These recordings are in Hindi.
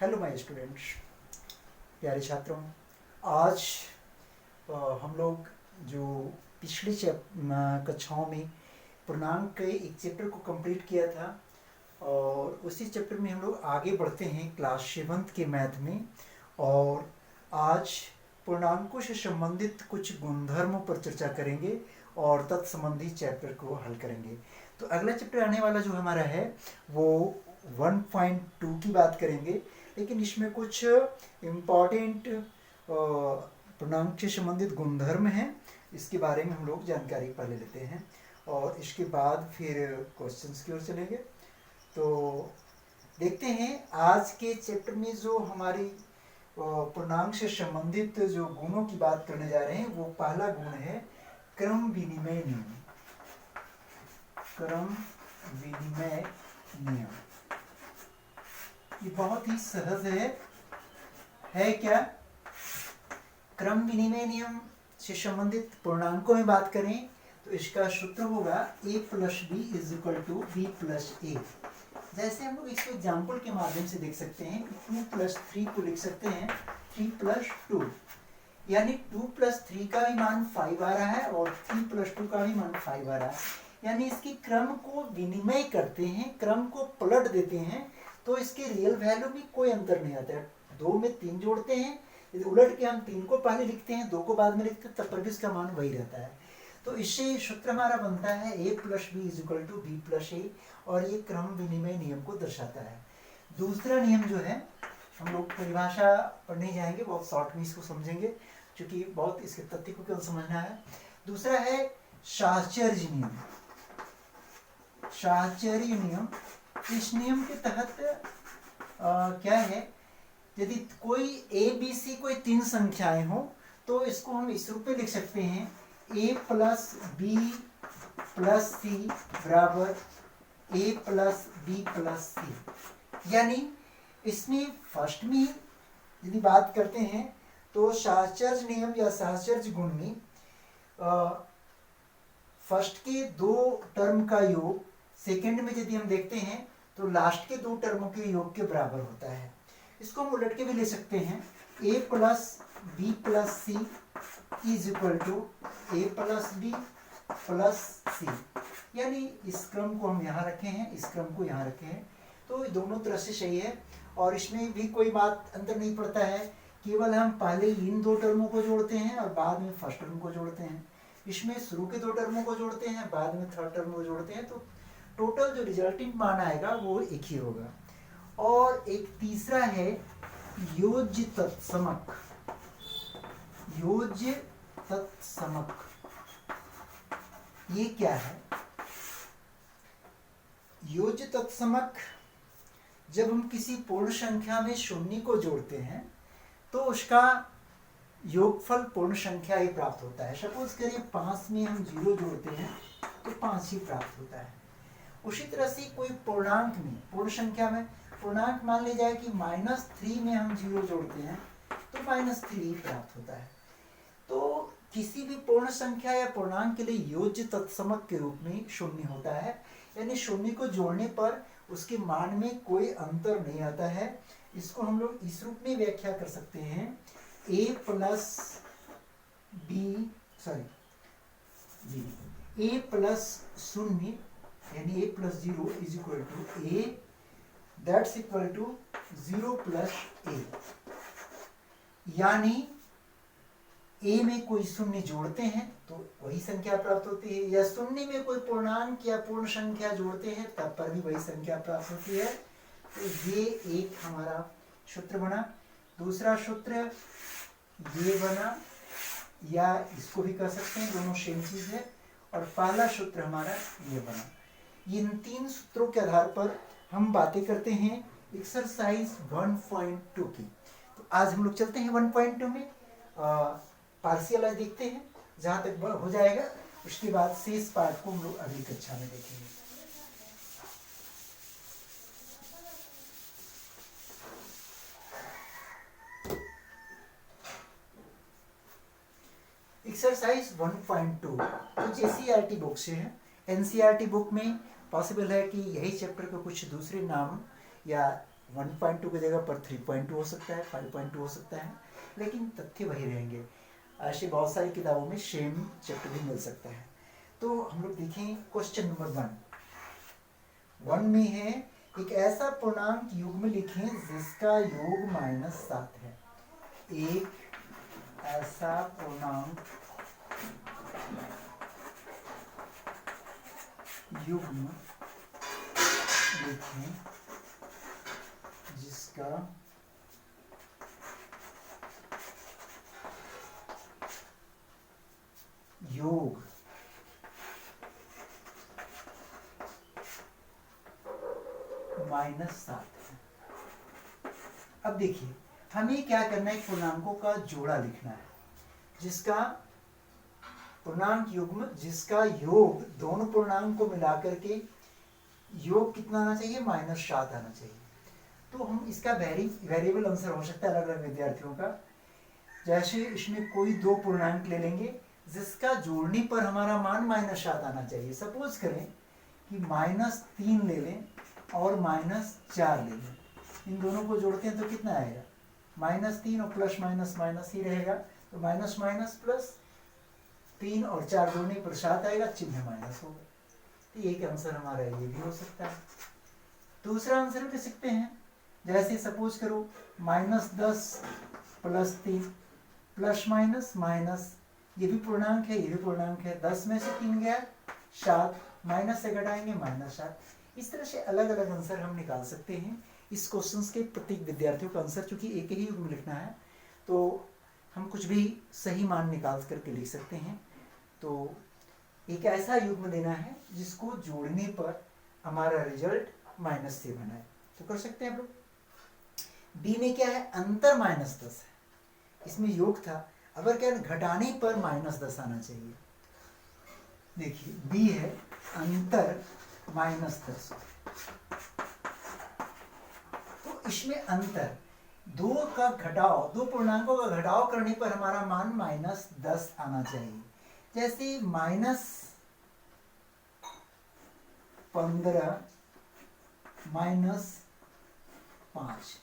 हेलो माय स्टूडेंट्स, प्यारे छात्रों। आज हम लोग जो पिछली कक्षाओं में पूर्णांक के एक चैप्टर को कंप्लीट किया था और उसी चैप्टर में हम लोग आगे बढ़ते हैं क्लास 7 के मैथ में। और आज पूर्णांकों से संबंधित कुछ गुणधर्मों पर चर्चा करेंगे और तत्संबंधी चैप्टर को हल करेंगे। तो अगला चैप्टर आने वाला जो हमारा है वो 1.2 की बात करेंगे, लेकिन इसमें कुछ इम्पॉर्टेंट पूर्णांक से संबंधित गुणधर्म हैं। इसके बारे में हम लोग जानकारी पहले लेते हैं और इसके बाद फिर क्वेश्चंस की ओर चलेंगे। तो देखते हैं आज के चैप्टर में जो हमारी पूर्णांक से संबंधित जो गुणों की बात करने जा रहे हैं वो पहला गुण है क्रम विनिमय नियम। क्रम विनिमय नियम ये बहुत ही सहज है क्या? क्रम विनिमय नियम से संबंधित पूर्णांकों में बात करें तो इसका सूत्र होगा a plus b is equal to b plus a. जैसे हम लोग इसको एग्जाम्पल के माध्यम से देख सकते हैं कि 2 प्लस 3 को लिख सकते हैं 3 प्लस 2, यानी 2 प्लस 3 का भी मान 5 आ रहा है और 3 प्लस 2 का भी मान 5 आ रहा है। यानी इसकी क्रम को विनिमय करते हैं, क्रम को पलट देते हैं तो इसके रियल वैल्यू में कोई अंतर नहीं आता है। 2 में 3 जोड़ते हैं, यदि उलट के हम 3 को पहले लिखते हैं 2 को बाद में लिखते हैं तब पर भी इसका मान वही रहता है। तो इससे सूत्र हमारा बनता है a plus b is equal to b plus a और ये क्रम विनिमय नियम को दर्शाता है। दूसरा नियम जो है हम लोग परिभाषा पढ़ने जाएंगे, बहुत शॉर्ट में इसको समझेंगे क्योंकि बहुत इसके तथ्य को केवल समझना है। दूसरा है साहचर्य नियम। साहचर्य नियम, इस नियम के तहत क्या है, यदि कोई ए बी सी कोई 3 संख्याएं हो तो इसको हम इस रूप में लिख सकते हैं a प्लस बी प्लस सी बराबर a plus b plus c. यानी इसमें फर्स्ट में यदि बात करते हैं तो साहचर्य नियम या साहचर्य गुण में फर्स्ट के 2 टर्म का योग सेकंड में यदि हम देखते हैं तो लास्ट के 2 टर्मों के योग के बराबर होता है। इसको हम उलट के भी ले सकते हैं a plus b plus c is equal to a plus b plus c. यानी इस क्रम को हम यहाँ रखे हैं, इस क्रम को यहाँ रखे हैं, तो दोनों तरह से सही है और इसमें भी कोई बात अंतर नहीं पड़ता है। केवल हम पहले इन 2 टर्मों को जोड़ते हैं और बाद में फर्स्ट टर्म को जोड़ते हैं। इसमें शुरू के 2 टर्मों को जोड़ते हैं, बाद में थर्ड टर्म को जोड़ते हैं, तो टोटल जो रिजल्टिंग मान आएगा वो एक ही होगा। और एक तीसरा है योज्य तत्समक। योज्य तत्समक ये क्या है? योज्य तत्समक, जब हम किसी पूर्ण संख्या में शून्य को जोड़ते हैं तो उसका योगफल पूर्ण संख्या ही प्राप्त होता है। सपोज करिए 5 में हम 0 जोड़ते हैं तो 5 ही प्राप्त होता है। उसी तरह से कोई पूर्णांक में, पूर्ण संख्या में पूर्णांक मान लिया जाए कि -3 में हम 0 जोड़ते हैं तो -3 ही प्राप्त होता है। तो किसी भी पूर्ण संख्या या पूर्णांक के लिए योज्य तत्समक के रूप में शून्य होता है, यानी शून्य को जोड़ने पर उसके मान में कोई अंतर नहीं आता है। इसको हम लोग इस रूप में व्याख्या कर सकते हैं a plus B a plus 0 यानी a plus 0 is equal to a that's equal to 0 plus a। यानी a में कोई शून्य जोड़ते हैं तो वही संख्या प्राप्त होती है, या शून्य में कोई पूर्णांक या पूर्ण संख्या जोड़ते हैं तब पर भी वही संख्या प्राप्त होती है। तो ये एक हमारा सूत्र बना। दूसरा सूत्र ये बना, या इसको भी कर सकते हैं, दोनों सेम चीज है। और पहला सूत्र हमारा ये बना। इन 3 सूत्रों के आधार पर हम बातें करते हैं एक्सरसाइज 1.2 की। तो आज हम लोग चलते हैं 1.2 में पार्शियल आज देखते हैं, जहां तक हो जाएगा उसके बाद शेष पार्ट को हम लोग अगली कक्षा में देखेंगे। एक्सरसाइज 1.2 कुछ एनसीईआरटी बुक से है। एनसीईआरटी बुक में पॉसिबल है कि यही चैप्टर के कुछ दूसरे नाम या 1.2 की जगह पर 3.2 हो सकता है, 5.2 हो सकता है, लेकिन तथ्य वही रहेंगे। ऐसे बहुत सारी किताबों में सेम चैप्टर भी मिल सकता है। तो हम लोग देखें क्वेश्चन नंबर 1 में है एक ऐसा पूर्णांक युग्म लिखें जिसका योग -7 है। एक ऐसा पूर्णांक युग्म लिखें जिसका योग -7 है। अब देखिए हमें क्या करना है, पूर्णांकों का जोड़ा लिखना है जिसका पूर्णांक युग्म जिसका योग दोनों पूर्णांक को मिलाकर के योग कितना आना चाहिए, -7 आना चाहिए। तो हम इसका वेरिएबल आंसर हो सकता है अलग अलग विद्यार्थियों का। जैसे इसमें कोई दो पूर्णांक ले लेंगे जिसका जोड़ने पर हमारा मान -7 आना चाहिए। सपोज करें कि -3 ले लें और -4 ले लें, इन दोनों को जोड़ते हैं तो कितना आएगा, -3 और प्लस माइनस माइनस ही रहेगा, तो माइनस माइनस प्लस, 3 और 4 जोड़ने पर 7 आएगा, चिन्ह माइनस होगा। तो एक आंसर हमारा ये भी हो सकता है। दूसरा आंसर भी सकते हैं, जैसे सपोज करो -10 + 3 प्लस माइनस माइनस, ये भी पूर्णांक है ये भी पूर्णांक है, 10 में से 3 गया 7, माइनस से घटाएंगे -7। इस तरह से अलग अलग आंसर हम निकाल सकते हैं। इस क्वेश्चन के प्रत्येक विद्यार्थियों का आंसर, चूंकि एक ही युग्म लिखना है तो हम कुछ भी सही मान निकाल करके लिख सकते हैं। तो एक ऐसा युग्म देना है जिसको जोड़ने पर हमारा रिजल्ट -7 आए, तो कर सकते हैं आप लोग। बी में क्या है, अंतर -10 है, इसमें योग था, अगर क्या घटाने पर -10 आना चाहिए। देखिए बी है अंतर -10, तो इसमें अंतर दो का घटाव, दो पूर्णांकों का घटाव करने पर हमारा मान -10 आना चाहिए। जैसे -15 -5,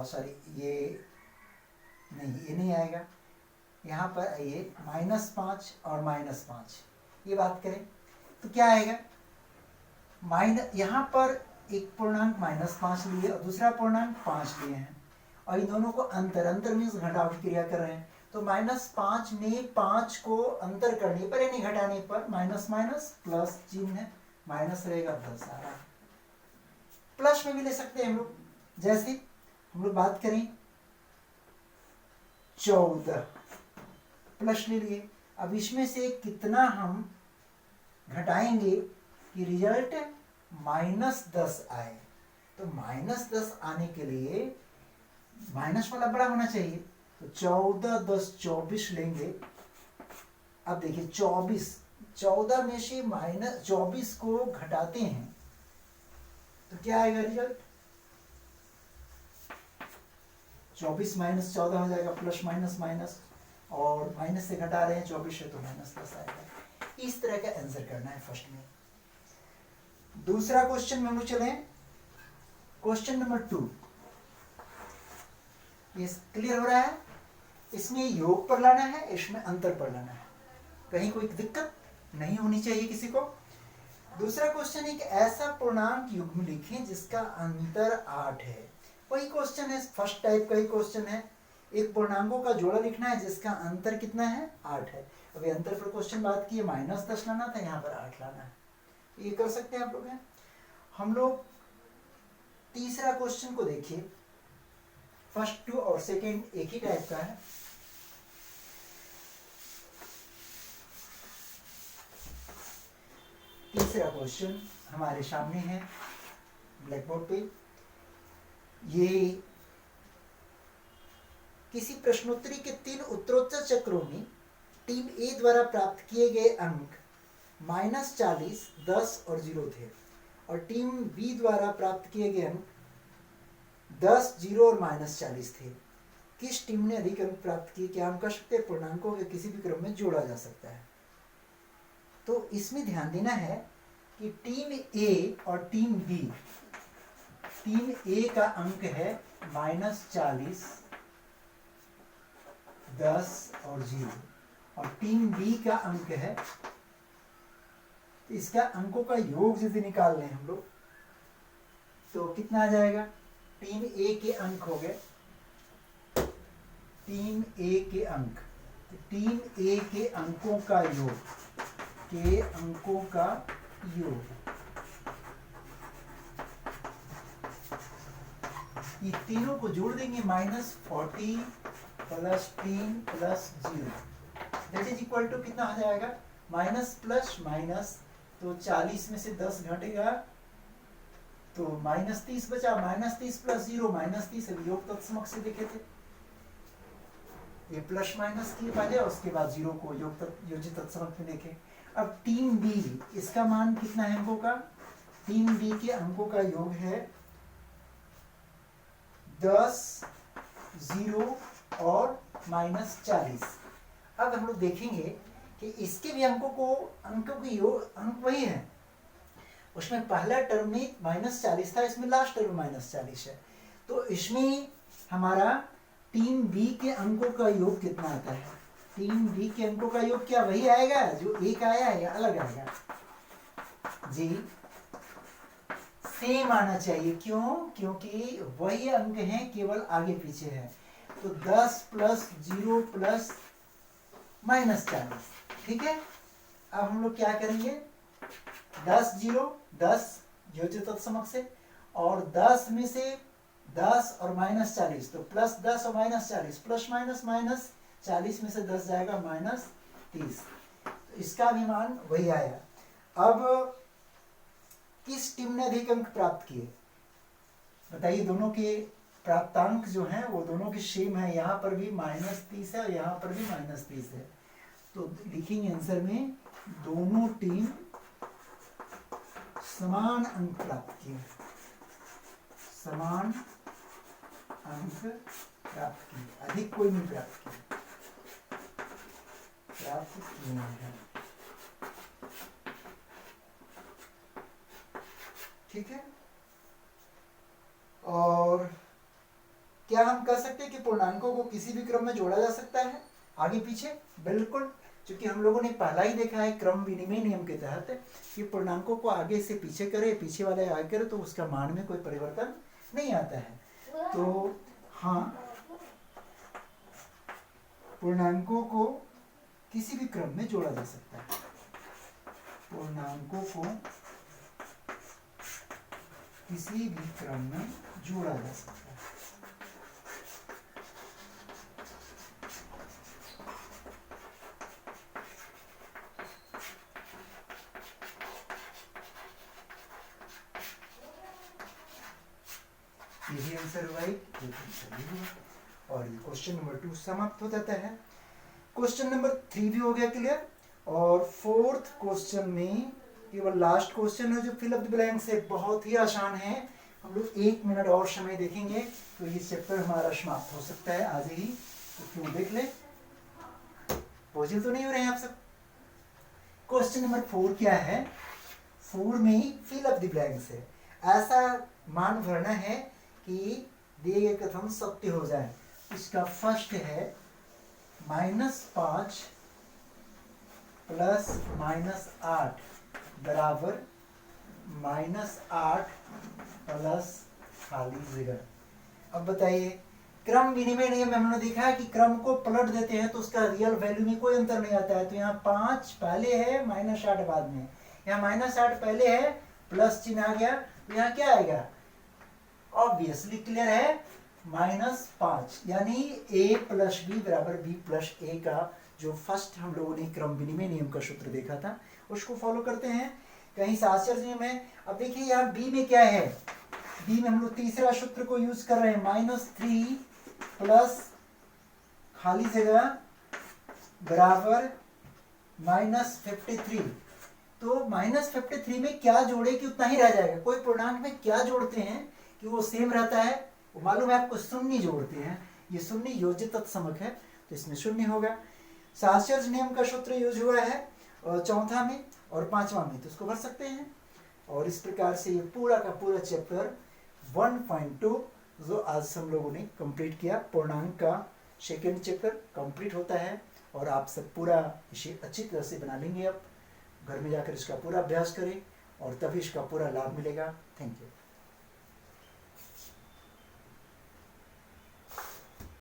सॉरी ये नहीं आएगा, यहाँ पर आइए -5 और -5, ये बात करें तो क्या आएगा, यहाँ पर एक पूर्णांक -5 लिए और दूसरा पूर्णांक 5 लिए हैं, और इन दोनों को अंतर मीन्स घटाव की क्रिया कर रहे हैं, तो -5 में 5 को अंतर करने पर यानी घटाने पर माइनस माइनस प्लस चिन्ह माइनस रहेगा, 10 आ रहा है। प्लस में भी ले सकते हैं हम लोग, जैसे हम लोग बात करें 14 प्लस ले लिए, अब इसमें से कितना हम घटाएंगे कि रिजल्ट -10 आए, तो -10 आने के लिए माइनस वाला बड़ा होना चाहिए, तो 14 10 24 लेंगे। अब देखिए 14 में से -24 को घटाते हैं तो क्या आएगा रिजल्ट, 24 - 14 हो जाएगा, प्लस माइनस माइनस, और माइनस से घटा रहे हैं 24 से तो -10 आएगा। इस तरह का आंसर करना है फर्स्ट में। दूसरा क्वेश्चन में हम लोग चले, क्वेश्चन नंबर 2, ये क्लियर हो रहा है, इसमें योग पर लाना है, इसमें अंतर पर लाना है, कहीं कोई दिक्कत नहीं होनी चाहिए किसी को। दूसरा क्वेश्चन, एक ऐसा पूर्णांक युग्म लिखें जिसका अंतर 8 है। वही क्वेश्चन है, फर्स्ट टाइप का ही क्वेश्चन है, एक पूर्णांकों का जोड़ा लिखना है जिसका अंतर कितना है, 8 है। अभी अंतर पर क्वेश्चन बात की -10 लाना था, यहाँ पर 8 लाना है, ये कर सकते हैं आप लोग। हम लोग तीसरा क्वेश्चन को देखिए, फर्स्ट 2 और सेकेंड एक ही टाइप का है। तीसरा क्वेश्चन हमारे सामने है ब्लैक बोर्ड पे, ये किसी प्रश्नोत्तरी के 3 उत्तरोत्तर चक्रों में टीम ए द्वारा प्राप्त किए गए अंक -40, 10 और 0 थे, और टीम बी द्वारा प्राप्त किए गए अंक 10, 0 और -40 थे। किस टीम ने अधिक अंक प्राप्त किए? क्या हम कह सकते हैं पूर्णांकों के किसी भी क्रम में जोड़ा जा सकता है। तो इसमें ध्यान देना है कि टीम ए और टीम बी टीम ए का अंक है -40, 10 और 0, और टीम बी का अंक है, तो इसका अंकों का योग यदि निकाल लें हम लोग तो कितना आ जाएगा। टीम ए के अंक हो गए, टीम ए के अंक, तो टीम ए के अंकों का योग, के अंकों का योग, ये तीनों को जोड़ देंगे, -40 + 3 + 0 दैट इज इक्वल टू कितना हो जाएगा, माइनस प्लस माइनस, तो 40 में से 10 घटेगा तो -30 बचा, -30 + 0 -30, अभी योग तत्समक से देखे थे, ये प्लस माइनस किए पहले और उसके बाद 0 को योजित तत्समक में देखे। अब टीम बी, इसका मान कितना है अंकों का, टीम बी के अंकों का योग है 10, 0 और -40। अब हम लोग देखेंगे कि इसके भी अंकों के योग अंक वही है, उसमें पहला टर्म में -40 था, इसमें लास्ट टर्म -40 है, तो इसमें हमारा टीम बी के अंकों का योग कितना आता है, टीम बी के अंकों का योग क्या वही आएगा जो एक आया है या अलग आएगा जी, सेम आना चाहिए, क्यों, क्योंकि वही अंक हैं, केवल आगे पीछे है, तो 10 + 0 + -40, ठीक है। अब हम लोग क्या करेंगे, 10 0 10 योजित तत्समक से, और 10 में से 10 और -40, तो +10 और -40, प्लस माइनस माइनस 40 में से 10 जाएगा -30, तो इसका भी मान वही आया। अब किस टीम ने अधिक अंक प्राप्त किए बताइए, दोनों के प्राप्तांक जो हैं वो दोनों के सेम है, यहाँ पर भी -30 है और यहाँ पर भी -30 है, तो लिखेंगे आंसर में दोनों टीम समान अंक प्राप्त किए, समान अंक प्राप्त किए, अधिक कोई नहीं प्राप्त किया, प्राप्त किए हैं, ठीक है। और क्या हम कह सकते हैं कि पूर्णांकों को किसी भी क्रम में जोड़ा जा सकता है आगे पीछे, बिल्कुल, क्योंकि हम लोगों ने पहला ही देखा है क्रम विनिमय नियम के तहत कि पूर्णांकों को आगे से पीछे करे, पीछे वाले आगे करे, तो उसका मान में कोई परिवर्तन नहीं आता है। तो हाँ, पूर्णांकों को किसी भी क्रम में जोड़ा जा सकता है, पूर्णांकों को किसी भी क्रम में जोड़ा जा सकता है। यही आंसर हुआ, और ये क्वेश्चन नंबर 2 समाप्त हो जाता है। क्वेश्चन नंबर 3 भी हो गया क्लियर, और 4th क्वेश्चन में केवल लास्ट क्वेश्चन है जो फिल अप द ब्लैंक्स है, बहुत ही आसान है, हम लोग 1 मिनट और समय देखेंगे तो ये चैप्टर हमारा समाप्त हो सकता है आज ही, तो क्यों देख ले, बोझिल तो नहीं हो रहे हैं आप सब। क्वेश्चन नंबर 4 क्या है, 4 में फिल अप द ब्लैंक्स है, ऐसा मान भरना है कि दिए गए कथन सत्य हो जाए। इसका फर्स्ट है -5 + -8 बराबर -8 प्लस खाली जगह। अब बताइए, क्रम विनिमय नियम में हमने देखा है कि क्रम को पलट देते हैं तो उसका रियल वैल्यू में कोई अंतर नहीं आता है, तो यहाँ 5 पहले है, -8 बाद में, यहाँ -8 पहले है, प्लस चिन्ह आ गया, तो यहाँ क्या आएगा, ऑब्वियसली क्लियर है, -5, यानी a + b = b + a का जो फर्स्ट हम लोगों ने क्रम विनिमय नियम का सूत्र देखा था उसको फॉलो करते हैं। कहीं से आश्चर्य नियम है। अब देखिए यहाँ b में क्या है, b में हम लोग तीसरा सूत्र को यूज कर रहे हैं, -3 प्लस खाली जगह बराबर -53। तो -53 में क्या जोड़े कि उतना ही रह जाएगा, कोई पूर्णांक में क्या जोड़ते हैं कि वो सेम रहता है, वो मालूम है आपको, शून्य जोड़ते हैं, ये शून्य योजित तत्समक है तो इसमें शून्य होगा। साहचर्य नियम का सूत्र यूज हुआ है और चौथा में और 5वां में, तो उसको भर सकते हैं। और इस प्रकार से ये पूरा का पूरा चैप्टर 1.2 जो आज हम लोगों ने कंप्लीट किया। पूर्णांक का सेकेंड चैप्टर कंप्लीट होता है और आप सब पूरा इसे अच्छी तरह से बना लेंगे। अब घर में जाकर इसका पूरा अभ्यास करें और तभी इसका पूरा लाभ मिलेगा। Thank you.